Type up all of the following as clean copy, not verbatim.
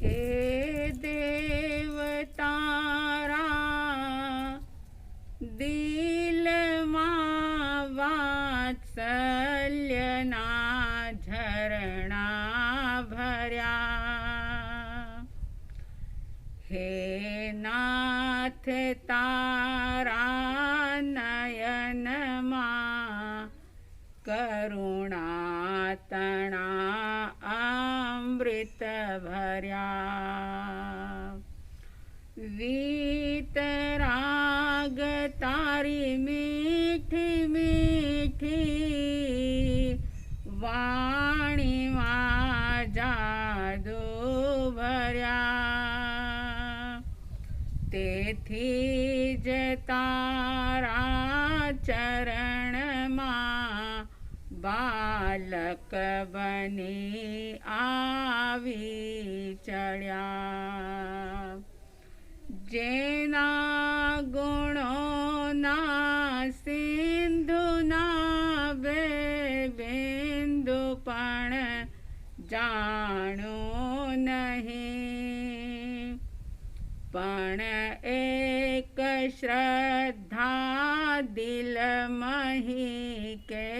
हे देवतारा दिलमा वात्सल्यना झरणा भर्या। हे नाथ तारा नयनमा करुणा तना अमृत भर्या। वीतराग तारी मीठी मीठी वाणी मा जादू भर्या। तेथी ज तारा चरण मा बालक बनी आवी चढ़्या। जेना गुणो ना सिंधु ना बिंदु पण जाणो नहीं। पण एक श्रद्धा दिल मही के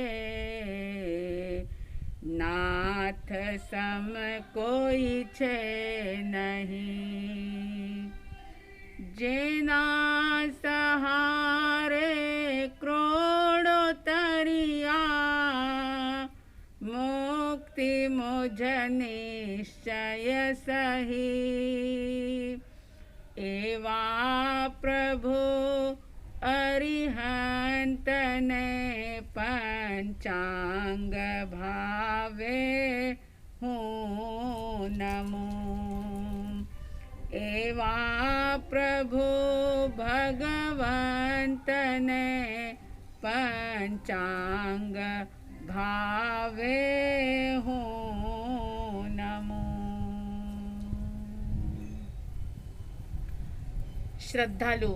नाथ सम कोई छे नहीं। जेना सहारे क्रोड़ो तरिया मुक्ति मुझ निश्चय सही। एवा प्रभु अरिहंत ने पंचांग भावे हूँ नमो। एवा प्रभु भगवंत ने पंचांग भावे हूँ नमो। श्रद्धालु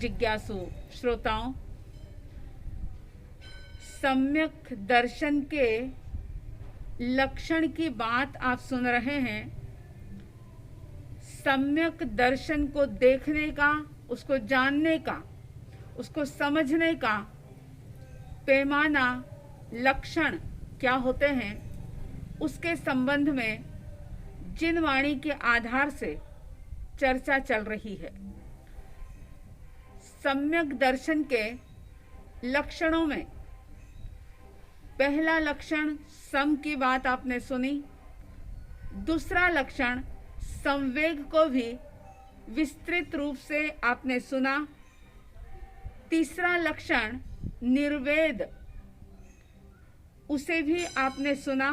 जिज्ञासु श्रोताओं, सम्यक दर्शन के लक्षण की बात आप सुन रहे हैं। सम्यक दर्शन को देखने का, उसको जानने का, उसको समझने का पैमाना, लक्षण क्या होते हैं, उसके संबंध में जिन वाणी के आधार से चर्चा चल रही है। सम्यक दर्शन के लक्षणों में पहला लक्षण सम की बात आपने सुनी। दूसरा लक्षण संवेग को भी विस्तृत रूप से आपने सुना। तीसरा लक्षण निर्वेद, उसे भी आपने सुना।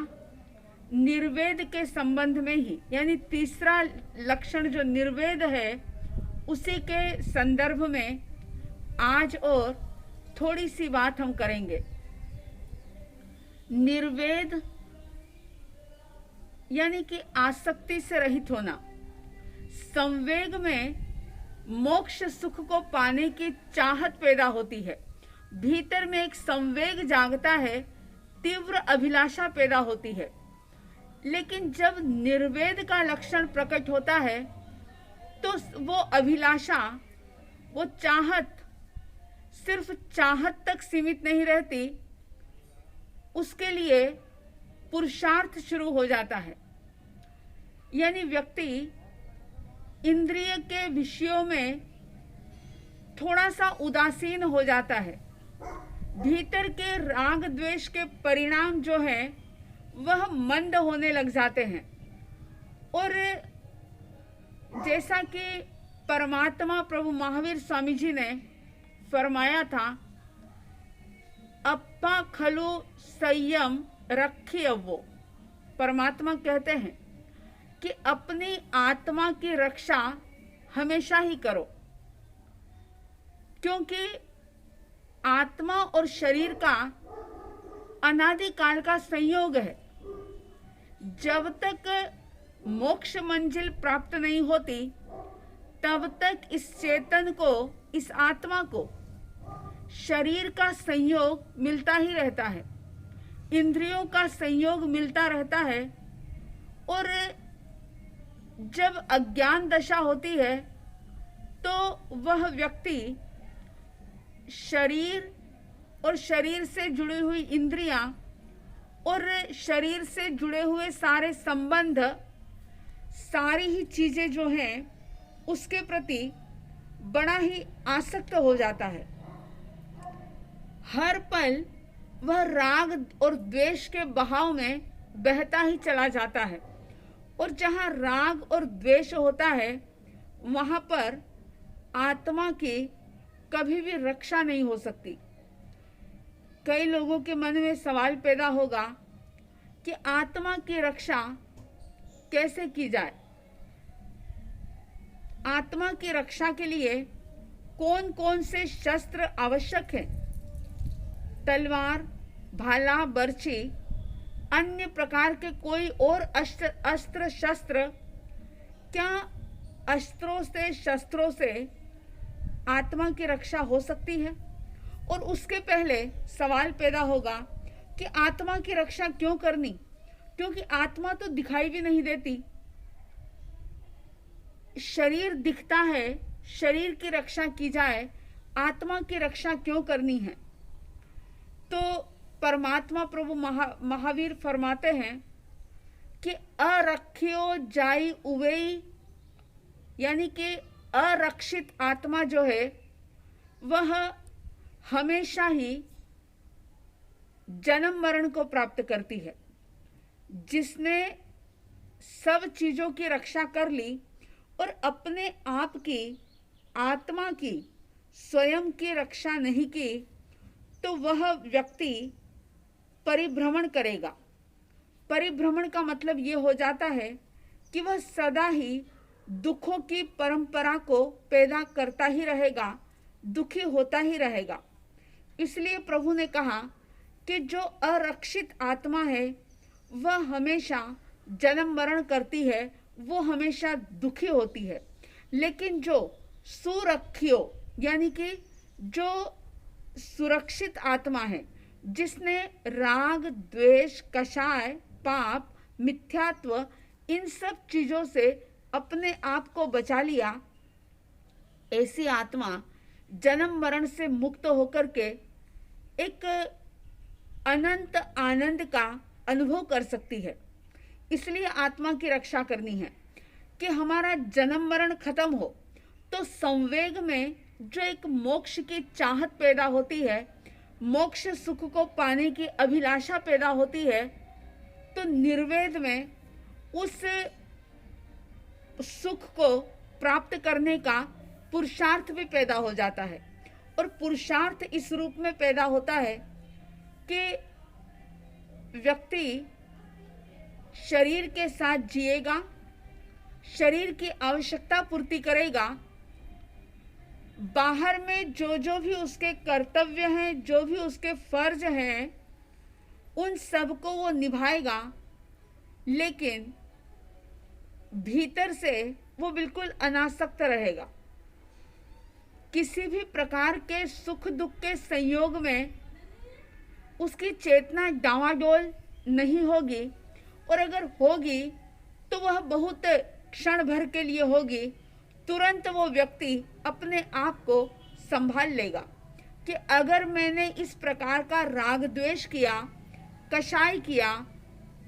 निर्वेद के संबंध में ही, यानी तीसरा लक्षण जो निर्वेद है, उसी के संदर्भ में आज और थोड़ी सी बात हम करेंगे। निर्वेद यानी कि आसक्ति से रहित होना। संवेग में मोक्ष सुख को पाने की चाहत पैदा होती है, भीतर में एक संवेग जागता है, तीव्र अभिलाषा पैदा होती है। लेकिन जब निर्वेद का लक्षण प्रकट होता है तो वो अभिलाषा, वो चाहत सिर्फ चाहत तक सीमित नहीं रहती, उसके लिए पुरुषार्थ शुरू हो जाता है। यानी व्यक्ति इंद्रिय के विषयों में थोड़ा सा उदासीन हो जाता है। भीतर के राग द्वेष के परिणाम जो है वह मंद होने लग जाते हैं। और जैसा कि परमात्मा प्रभु महावीर स्वामी जी ने फरमाया था, अप्पा खलु संयम रखी अवो। परमात्मा कहते हैं कि अपनी आत्मा की रक्षा हमेशा ही करो, क्योंकि आत्मा और शरीर का अनादिकाल का संयोग है। जब तक मोक्ष मंजिल प्राप्त नहीं होती तब तक इस चेतन को, इस आत्मा को शरीर का संयोग मिलता ही रहता है, इंद्रियों का संयोग मिलता रहता है। और जब अज्ञान दशा होती है तो वह व्यक्ति शरीर और शरीर से जुड़ी हुई इंद्रियां और शरीर से जुड़े हुए सारे संबंध, सारी ही चीजें जो हैं उसके प्रति बड़ा ही आसक्त हो जाता है। हर पल वह राग और द्वेष के बहाव में बहता ही चला जाता है, और जहाँ राग और द्वेष होता है वहाँ पर आत्मा की कभी भी रक्षा नहीं हो सकती। कई लोगों के मन में सवाल पैदा होगा कि आत्मा की रक्षा कैसे की जाए, आत्मा की रक्षा के लिए कौन कौन से शस्त्र आवश्यक हैं। तलवार, भाला, बर्छी, अन्य प्रकार के कोई और अस्त्र शस्त्र, क्या अस्त्रों से शस्त्रों से आत्मा की रक्षा हो सकती है? और उसके पहले सवाल पैदा होगा कि आत्मा की रक्षा क्यों करनी, क्योंकि आत्मा तो दिखाई भी नहीं देती। शरीर दिखता है, शरीर की रक्षा की जाए, आत्मा की रक्षा क्यों करनी है? तो परमात्मा प्रभु महावीर फरमाते हैं कि अरख्यो जाई उवेई, यानी कि अरक्षित आत्मा जो है वह हमेशा ही जन्म मरण को प्राप्त करती है। जिसने सब चीजों की रक्षा कर ली और अपने आप की, आत्मा की, स्वयं की रक्षा नहीं की, तो वह व्यक्ति परिभ्रमण करेगा। परिभ्रमण का मतलब ये हो जाता है कि वह सदा ही दुखों की परंपरा को पैदा करता ही रहेगा, दुखी होता ही रहेगा। इसलिए प्रभु ने कहा कि जो अरक्षित आत्मा है वह हमेशा जन्म मरण करती है, वो हमेशा दुखी होती है। लेकिन जो सुरक्षियो, यानी कि जो सुरक्षित आत्मा है, जिसने राग, द्वेष, कषाय, पाप, मिथ्यात्व, इन सब चीजों से अपने आप को बचा लिया, ऐसी आत्मा जन्म मरण से मुक्त होकर के एक अनंत आनंद का अनुभव कर सकती है। इसलिए आत्मा की रक्षा करनी है कि हमारा जन्म मरण खत्म हो। तो संवेग में जो एक मोक्ष की चाहत पैदा होती है, मोक्ष सुख को पाने की अभिलाषा पैदा होती है, तो निर्वेद में उस सुख को प्राप्त करने का पुरुषार्थ भी पैदा हो जाता है। और पुरुषार्थ इस रूप में पैदा होता है कि व्यक्ति शरीर के साथ जिएगा, शरीर की आवश्यकता पूर्ति करेगा, बाहर में जो जो भी उसके कर्तव्य हैं, जो भी उसके फर्ज हैं, उन सब को वो निभाएगा, लेकिन भीतर से वो बिल्कुल अनासक्त रहेगा। किसी भी प्रकार के सुख दुख के संयोग में उसकी चेतना डावाडोल नहीं होगी, और अगर होगी तो वह बहुत क्षण भर के लिए होगी। तुरंत वो व्यक्ति अपने आप को संभाल लेगा कि अगर मैंने इस प्रकार का राग द्वेष किया, कषाय किया,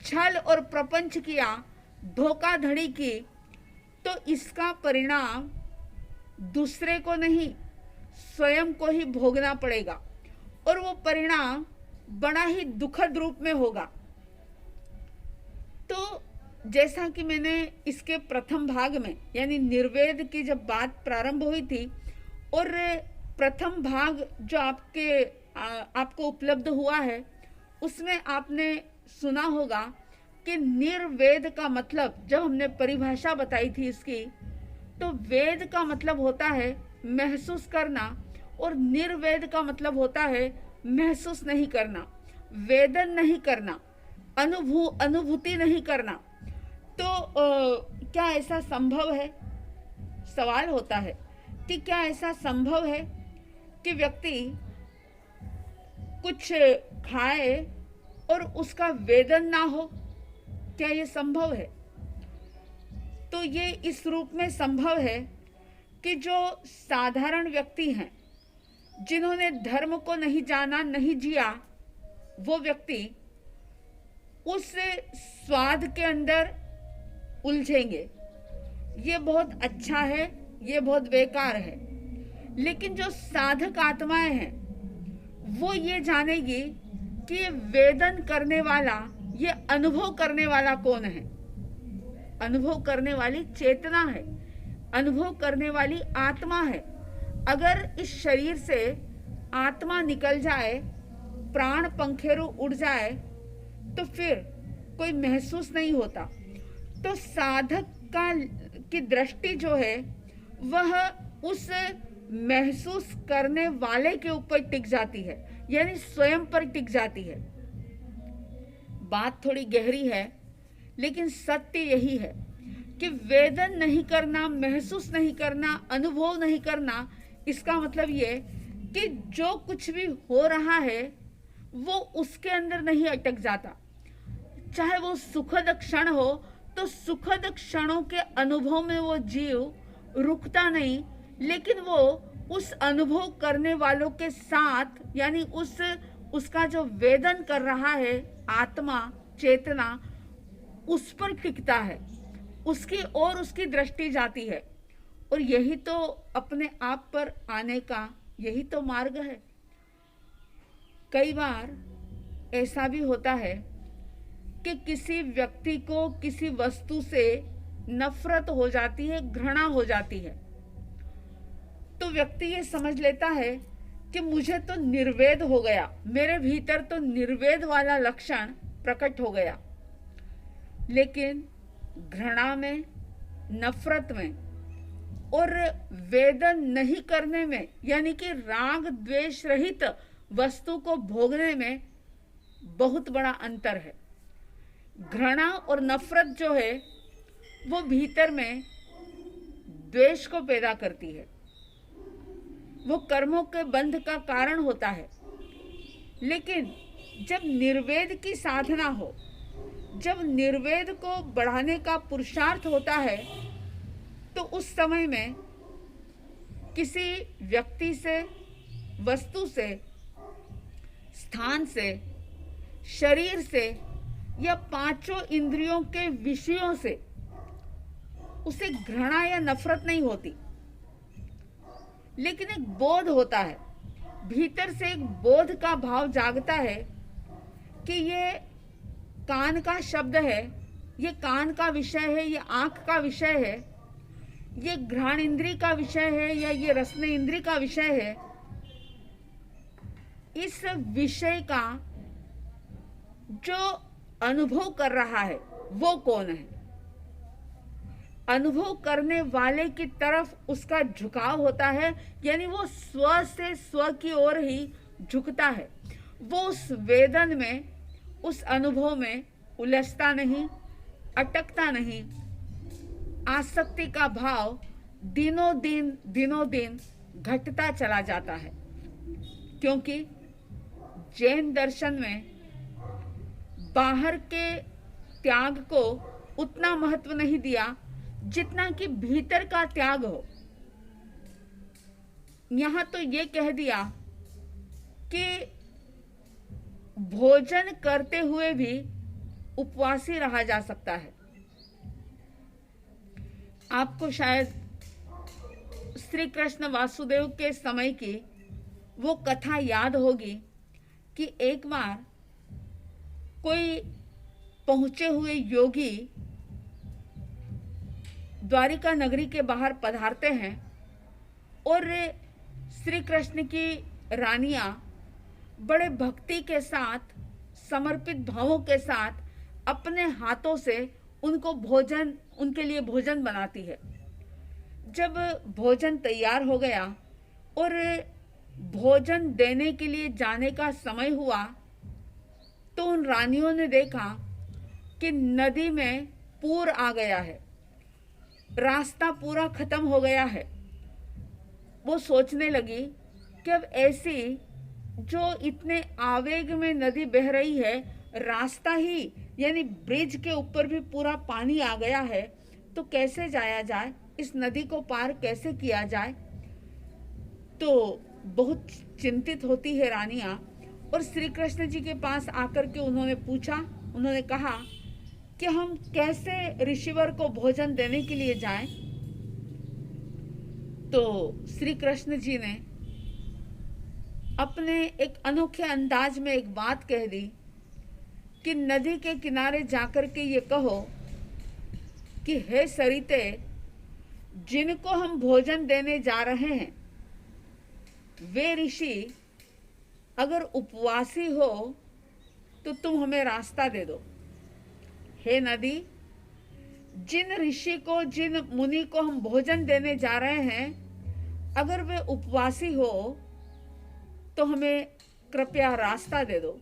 छल और प्रपंच किया, धोखाधड़ी की, तो इसका परिणाम दूसरे को नहीं, स्वयं को ही भोगना पड़ेगा, और वो परिणाम बड़ा ही दुखद रूप में होगा। तो जैसा कि मैंने इसके प्रथम भाग में, यानी निर्वेद की जब बात प्रारंभ हुई थी, और प्रथम भाग जो आपको उपलब्ध हुआ है, उसमें आपने सुना होगा कि निर्वेद का मतलब, जब हमने परिभाषा बताई थी इसकी, तो वेद का मतलब होता है महसूस करना, और निर्वेद का मतलब होता है महसूस नहीं करना, वेदन नहीं करना, अनुभूति नहीं करना। तो क्या ऐसा संभव है? सवाल होता है कि क्या ऐसा संभव है कि व्यक्ति कुछ खाए और उसका वेदन ना हो? क्या ये संभव है? तो ये इस रूप में संभव है कि जो साधारण व्यक्ति हैं, जिन्होंने धर्म को नहीं जाना, नहीं जिया, वो व्यक्ति उस स्वाद के अंदर उलझेंगे। ये बहुत अच्छा है, ये बहुत बेकार है। लेकिन जो साधक आत्माएं हैं, वो ये जानेगी कि ये वेदन करने वाला, ये अनुभव करने वाला कौन है। अनुभव करने वाली चेतना है, अनुभव करने वाली आत्मा है। अगर इस शरीर से आत्मा निकल जाए, प्राण पंखेरु उड़ जाए, तो फिर कोई महसूस नहीं होता। तो साधक की दृष्टि जो है वह उस महसूस करने वाले के ऊपर टिक जाती है, यानी स्वयं पर टिक जाती है। बात थोड़ी गहरी है, लेकिन सत्य यही है कि वेदन नहीं करना, महसूस नहीं करना, अनुभव नहीं करना, इसका मतलब ये कि जो कुछ भी हो रहा है वो उसके अंदर नहीं अटक जाता। चाहे वो सुखद क्षण हो, तो सुखद क्षणों के अनुभव में वो जीव रुकता नहीं, लेकिन वो उस अनुभव करने वालों के साथ, यानी उसका जो वेदन कर रहा है आत्मा, चेतना, उस पर टिकता है, उसकी ओर उसकी दृष्टि जाती है। और यही तो अपने आप पर आने का यही तो मार्ग है। कई बार ऐसा भी होता है कि किसी व्यक्ति को किसी वस्तु से नफरत हो जाती है, घृणा हो जाती है, तो व्यक्ति ये समझ लेता है कि मुझे तो निर्वेद हो गया, मेरे भीतर तो निर्वेद वाला लक्षण प्रकट हो गया। लेकिन घृणा में, नफरत में और वेदन नहीं करने में, यानी कि राग द्वेष रहित वस्तु को भोगने में बहुत बड़ा अंतर है। घृणा और नफरत जो है वो भीतर में द्वेष को पैदा करती है, वो कर्मों के बंध का कारण होता है। लेकिन जब निर्वेद की साधना हो, जब निर्वेद को बढ़ाने का पुरुषार्थ होता है, तो उस समय में किसी व्यक्ति से, वस्तु से, स्थान से, शरीर से या पांचों इंद्रियों के विषयों से उसे घृणा या नफरत नहीं होती, लेकिन एक बोध होता है, भीतर से एक बोध का भाव जागता है कि ये कान का शब्द है, ये कान का विषय है, ये आंख का विषय है, ये घ्राण इंद्री का विषय है, या ये रसने इंद्री का विषय है। इस विषय का जो अनुभव कर रहा है वो कौन है? अनुभव करने वाले की तरफ उसका झुकाव होता है, यानी वो स्व से स्व की ओर ही झुकता है। वो उस वेदन में, उस अनुभव में उलझता नहीं, अटकता नहीं। आसक्ति का भाव दिनों दिन घटता चला जाता है, क्योंकि जैन दर्शन में बाहर के त्याग को उतना महत्व नहीं दिया जितना कि भीतर का त्याग हो। यहां तो ये कह दिया कि भोजन करते हुए भी उपवासी रहा जा सकता है। आपको शायद श्री कृष्ण वासुदेव के समय की वो कथा याद होगी कि एक बार कोई पहुंचे हुए योगी द्वारिका नगरी के बाहर पधारते हैं और श्री कृष्ण की रानियां बड़े भक्ति के साथ, समर्पित भावों के साथ अपने हाथों से उनके लिए भोजन बनाती है। जब भोजन तैयार हो गया और भोजन देने के लिए जाने का समय हुआ, तो उन रानियों ने देखा कि नदी में पूर आ गया है, रास्ता पूरा खत्म हो गया है। वो सोचने लगी कि अब ऐसी जो इतने आवेग में नदी बह रही है, रास्ता ही यानी ब्रिज के ऊपर भी पूरा पानी आ गया है, तो कैसे जाया जाए, इस नदी को पार कैसे किया जाए। तो बहुत चिंतित होती है रानियां और श्री कृष्ण जी के पास आकर के उन्होंने कहा कि हम कैसे ऋषिवर को भोजन देने के लिए जाएं। तो श्री कृष्ण जी ने अपने एक अनोखे अंदाज में एक बात कह दी कि नदी के किनारे जाकर के ये कहो कि हे सरिते, जिनको हम भोजन देने जा रहे हैं वे ऋषि अगर उपवासी हो तो तुम हमें रास्ता दे दो। हे नदी, जिन ऋषि को, जिन मुनि को हम भोजन देने जा रहे हैं, अगर वे उपवासी हो तो हमें कृपया रास्ता दे दो।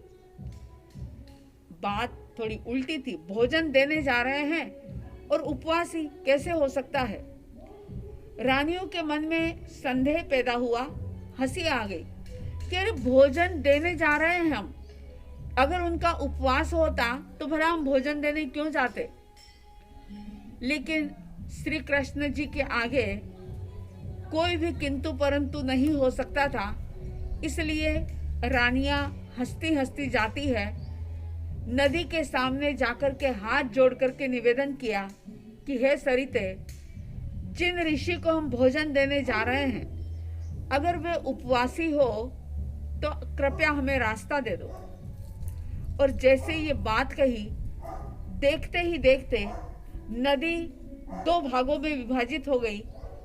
बात थोड़ी उल्टी थी, भोजन देने जा रहे हैं और उपवासी कैसे हो सकता है। रानियों के मन में संदेह पैदा हुआ, हंसी आ गई कि अरे भोजन देने जा रहे हैं हम, अगर उनका उपवास होता तो भला हम भोजन देने क्यों जाते। लेकिन श्री कृष्ण जी के आगे कोई भी किंतु परंतु नहीं हो सकता था, इसलिए रानियां हंसती हंसती जाती है। नदी के सामने जाकर के हाथ जोड़ करके निवेदन किया कि हे सरिते, जिन ऋषि को हम भोजन देने जा रहे हैं अगर वे उपवासी हो तो कृपया हमें रास्ता दे दो। और जैसे ये बात कही, देखते ही देखते नदी 2 भागों में विभाजित हो गई,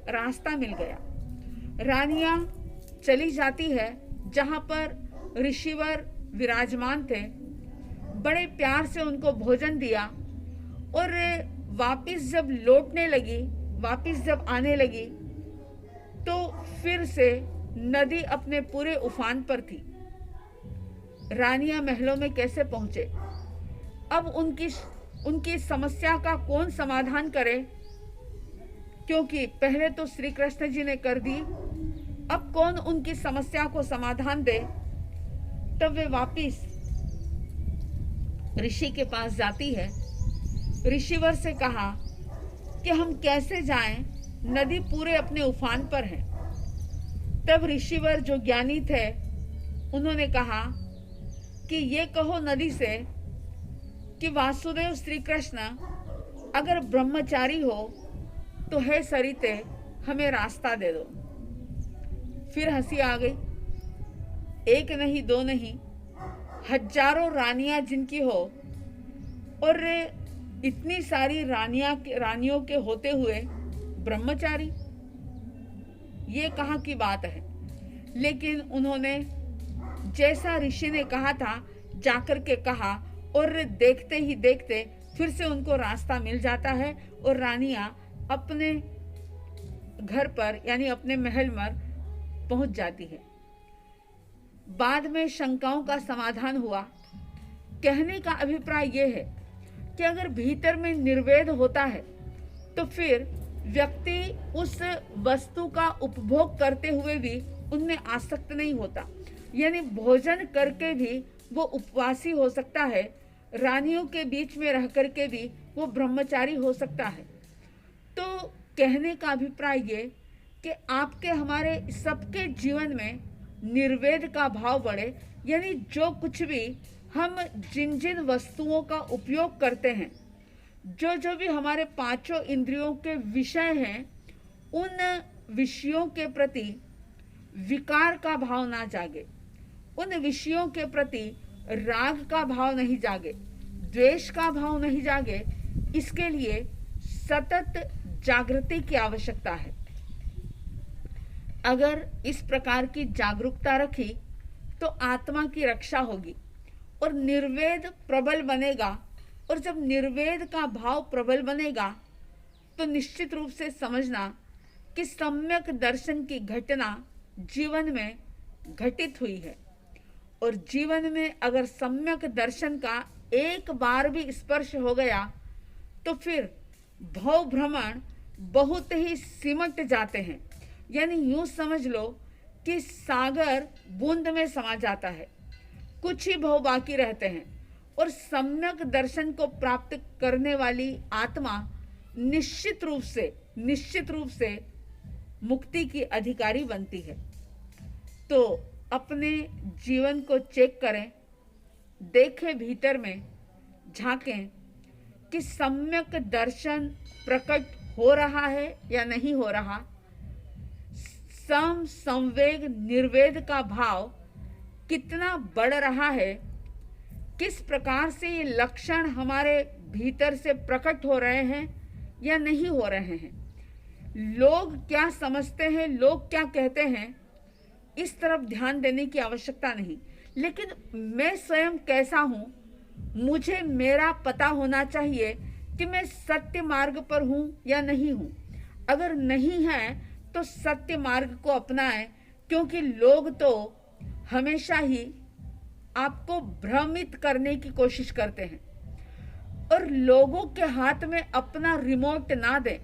रास्ता मिल गया। रानियां चली जाती है जहां पर ऋषिवर विराजमान थे, बड़े प्यार से उनको भोजन दिया और वापिस जब लौटने लगी, वापिस जब आने लगी तो फिर से नदी अपने पूरे उफान पर थी। रानियां महलों में कैसे पहुंचे, अब उनकी समस्या का कौन समाधान करे, क्योंकि पहले तो श्री कृष्ण जी ने कर दी, अब कौन उनकी समस्या को समाधान दे। तब वे वापिस ऋषि के पास जाती है। ऋषिवर से कहा कि हम कैसे जाएं, नदी पूरे अपने उफान पर है। तब ऋषिवर जो ज्ञानी थे उन्होंने कहा कि ये कहो नदी से कि वासुदेव श्री कृष्ण अगर ब्रह्मचारी हो तो हे सरिते, हमें रास्ता दे दो। फिर हंसी आ गई। एक नहीं, 2 नहीं, हजारों रानियां जिनकी हो, और इतनी सारी रानियों के होते हुए ब्रह्मचारी, ये कहाँ की बात है। लेकिन उन्होंने जैसा ऋषि ने कहा था जाकर के कहा, और देखते ही देखते फिर से उनको रास्ता मिल जाता है और रानियां अपने घर पर यानी अपने महल में पहुंच जाती है। बाद में शंकाओं का समाधान हुआ। कहने का अभिप्राय यह है कि अगर भीतर में निर्वेद होता है तो फिर व्यक्ति उस वस्तु का उपभोग करते हुए भी उनमें आसक्त नहीं होता, यानी भोजन करके भी वो उपवासी हो सकता है, रानियों के बीच में रह करके भी वो ब्रह्मचारी हो सकता है। तो कहने का अभिप्राय ये कि आपके हमारे सबके जीवन में निर्वेद का भाव बढ़े, यानी जो कुछ भी हम जिन जिन वस्तुओं का उपयोग करते हैं, जो जो भी हमारे 5 इंद्रियों के विषय हैं, उन विषयों के प्रति विकार का भाव ना जागे, उन विषयों के प्रति राग का भाव नहीं जागे, द्वेष का भाव नहीं जागे। इसके लिए सतत जागृति की आवश्यकता है। अगर इस प्रकार की जागरूकता रखी तो आत्मा की रक्षा होगी और निर्वेद प्रबल बनेगा। और जब निर्वेद का भाव प्रबल बनेगा तो निश्चित रूप से समझना कि सम्यक दर्शन की घटना जीवन में घटित हुई है। और जीवन में अगर सम्यक दर्शन का एक बार भी स्पर्श हो गया तो फिर भव भ्रमण बहुत ही सिमट जाते हैं, यानी यूं समझ लो कि सागर बूंद में समा जाता है, कुछ ही भव बाकी रहते हैं। और सम्यक दर्शन को प्राप्त करने वाली आत्मा निश्चित रूप से मुक्ति की अधिकारी बनती है। तो अपने जीवन को चेक करें, देखें, भीतर में झांकें कि सम्यक दर्शन प्रकट हो रहा है या नहीं हो रहा। संवेग निर्वेद का भाव कितना बढ़ रहा है, किस प्रकार से ये लक्षण हमारे भीतर से प्रकट हो रहे हैं या नहीं हो रहे हैं। लोग क्या समझते हैं, लोग क्या कहते हैं, इस तरफ ध्यान देने की आवश्यकता नहीं, लेकिन मैं स्वयं कैसा हूं, मुझे मेरा पता होना चाहिए कि मैं सत्य मार्ग पर हूं या नहीं हूं। अगर नहीं है तो सत्य मार्ग को अपनाएं, क्योंकि लोग तो हमेशा ही आपको भ्रमित करने की कोशिश करते हैं। और लोगों के हाथ में अपना रिमोट ना दें।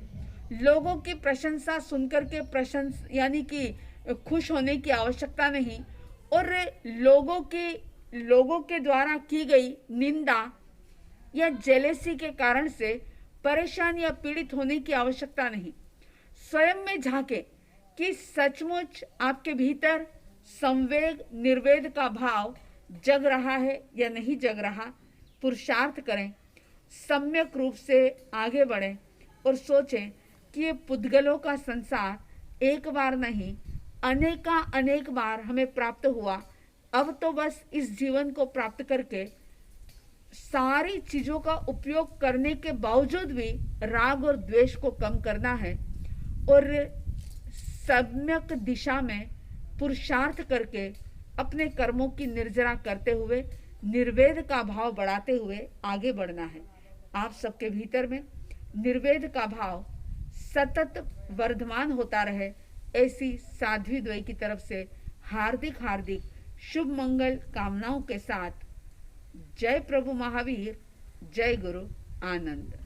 लोगों की प्रशंसा सुनकर के यानी कि खुश होने की आवश्यकता नहीं, और लोगों के द्वारा की गई निंदा या जेलेसी के कारण से परेशान या पीड़ित होने की आवश्यकता नहीं। स्वयं में झांके कि सचमुच आपके भीतर संवेग निर्वेद का भाव जग रहा है या नहीं जग रहा। पुरुषार्थ करें, सम्यक रूप से आगे बढ़ें और सोचें कि ये पुद्गलों का संसार एक बार नहीं, अनेक बार हमें प्राप्त हुआ। अब तो बस इस जीवन को प्राप्त करके सारी चीजों का उपयोग करने के बावजूद भी राग और द्वेष को कम करना है, और सम्यक दिशा में पुरुषार्थ करके अपने कर्मों की निर्जरा करते हुए निर्वेद का भाव बढ़ाते हुए आगे बढ़ना है। आप सबके भीतर में निर्वेद का भाव सतत वर्धमान होता रहे, ऐसी साध्वी द्वय की तरफ से हार्दिक शुभ मंगल कामनाओं के साथ जय प्रभु महावीर, जय गुरु आनंद।